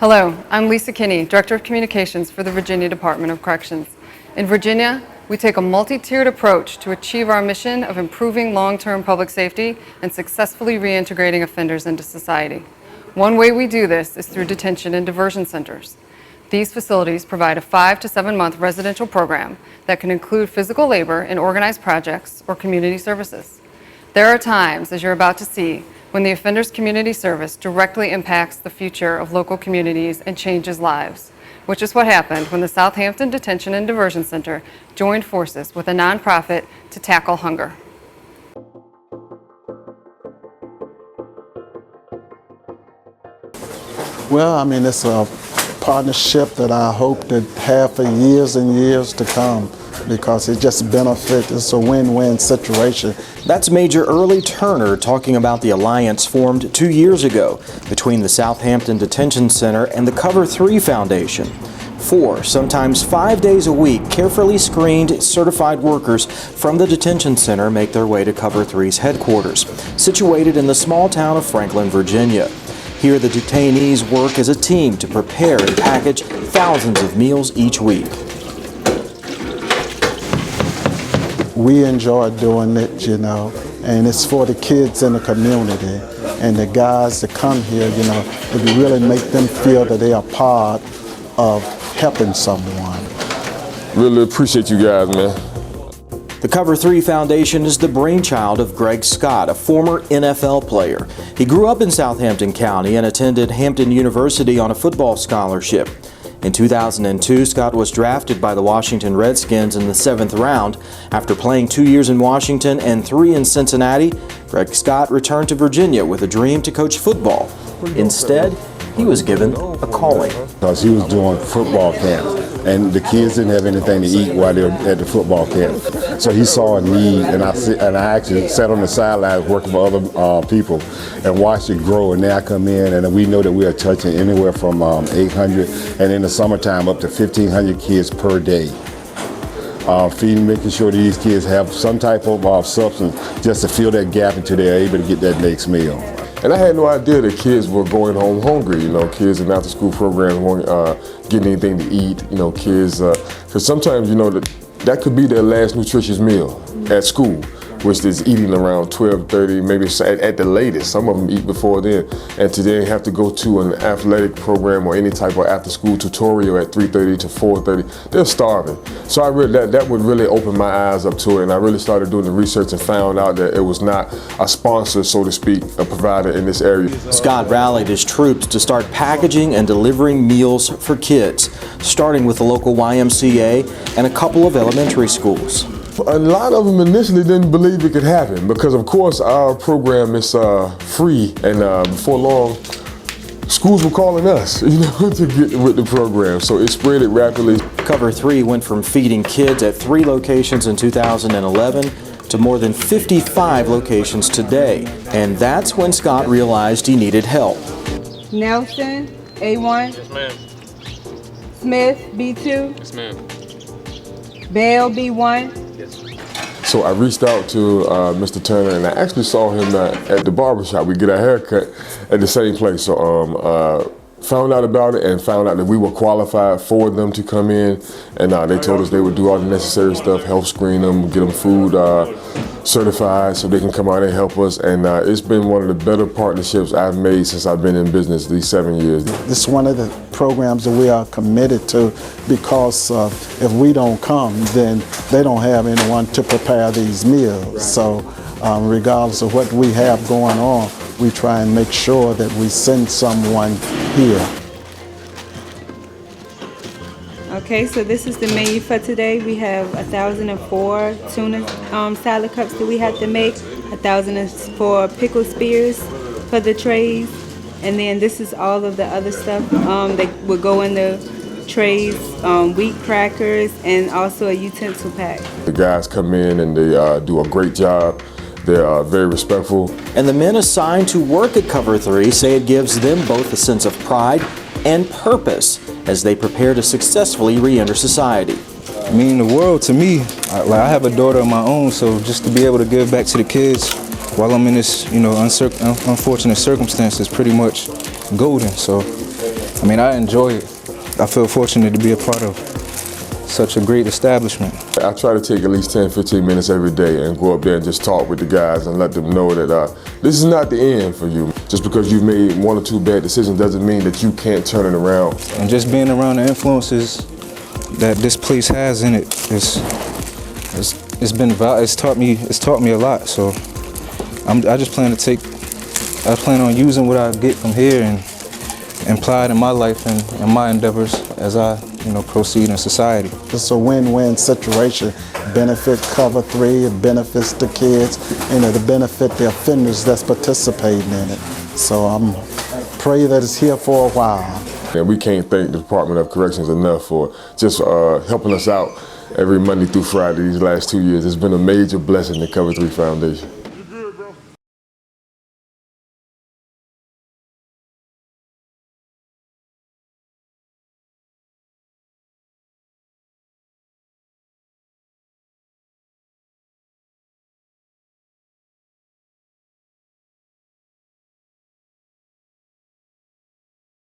Hello, I'm Lisa Kinney, Director of Communications for the Virginia Department of Corrections. In Virginia, we take a multi-tiered approach to achieve our mission of improving long-term public safety and successfully reintegrating offenders into society. One way we do this is through detention and diversion centers. These facilities provide a 5 to 7 month residential program that can include physical labor in organized projects or community services. There are times, as you're about to see, when the offender's community service directly impacts the future of local communities and changes lives, which is what happened when the Southampton Detention and Diversion Center joined forces with a nonprofit to tackle hunger. Well, I mean, it's a partnership that I hope to have for years and years to come, because it just benefits. It's a win-win situation. That's Major Early Turner talking about the alliance formed 2 years ago between the Southampton Detention Center and the Cover 3 Foundation. 4, sometimes 5 days a week, carefully screened certified workers from the detention center make their way to Cover 3's headquarters, situated in the small town of Franklin, Virginia. Here, the detainees work as a team to prepare and package thousands of meals each week. We enjoy doing it, and it's for the kids in the community and the guys that come here, it really make them feel that they are part of helping someone. Really appreciate you guys, man. The Cover 3 Foundation is the brainchild of Greg Scott, a former NFL player. He grew up in Southampton County and attended Hampton University on a football scholarship. In 2002, Scott was drafted by the Washington Redskins in the 7th round. After playing 2 years in Washington and 3 in Cincinnati, Greg Scott returned to Virginia with a dream to coach football. Instead, he was given a calling. Because he was doing football camp, and the kids didn't have anything to eat while they were at the football camp. So he saw a need, and I actually sat on the sidelines working for other people and watched it grow. And now I come in, and we know that we are touching anywhere from 800, and in the summertime up to 1,500 kids per day. Feeding, making sure that these kids have some type of substance just to fill that gap until they're able to get that next meal. And I had no idea that kids were going home hungry, kids in after school programs weren't getting anything to eat, kids, because sometimes, that could be their last nutritious meal at school, which is eating around 12:30, maybe at the latest. Some of them eat before then. And to then have to go to an athletic program or any type of after-school tutorial at 3:30 to 4:30, they're starving. So I really, that would really open my eyes up to it. And I really started doing the research and found out that it was not a sponsor, so to speak, a provider in this area. Scott rallied his troops to start packaging and delivering meals for kids, starting with the local YMCA and a couple of elementary schools. A lot of them initially didn't believe it could happen because, of course, our program is free, and before long, schools were calling us, to get with the program. So it spread it rapidly. Cover 3 went from feeding kids at 3 locations in 2011 to more than 55 locations today, and that's when Scott realized he needed help. Nelson, A1. Yes, ma'am. Smith, B2. Yes, ma'am. Bell, B1. So I reached out to Mr. Turner, and I actually saw him at the barbershop. We get a haircut at the same place. So found out about it and found out that we were qualified for them to come in. And they told us they would do all the necessary stuff, help screen them, get them food certified so they can come out and help us. And it's been one of the better partnerships I've made since I've been in business these 7 years. This is one of the programs that we are committed to, because if we don't come, then they don't have anyone to prepare these meals. So regardless of what we have going on, we try and make sure that we send someone here. Okay, so this is the menu for today. We have 1,004 tuna salad cups that we have to make, 1,004 pickle spears for the trays, and then this is all of the other stuff that would go in the trays, wheat crackers, and also a utensil pack. The guys come in and they do a great job. They're very respectful. And the men assigned to work at Cover 3 say it gives them both a sense of pride and purpose as they prepare to successfully re-enter society. Mean the world to me. I have a daughter of my own, so just to be able to give back to the kids while I'm in this, unfortunate circumstances, pretty much golden. So I mean, I enjoy it. I feel fortunate to be a part of such a great establishment. I try to take at least 10, 15 minutes every day and go up there and just talk with the guys and let them know that this is not the end for you. Just because you've made 1 or 2 bad decisions doesn't mean that you can't turn it around. And just being around the influences that this place has in it, it's taught me a lot. So I just plan on using what I get from here and apply it in my life and my endeavors as I proceed in society. It's a win-win situation. Benefit Cover 3, it benefits the kids, and it'll benefit the offenders that's participating in it. So I'm pray that it's here for a while. And we can't thank the Department of Corrections enough for just helping us out every Monday through Friday these last 2 years. It's been a major blessing to Cover 3 Foundation.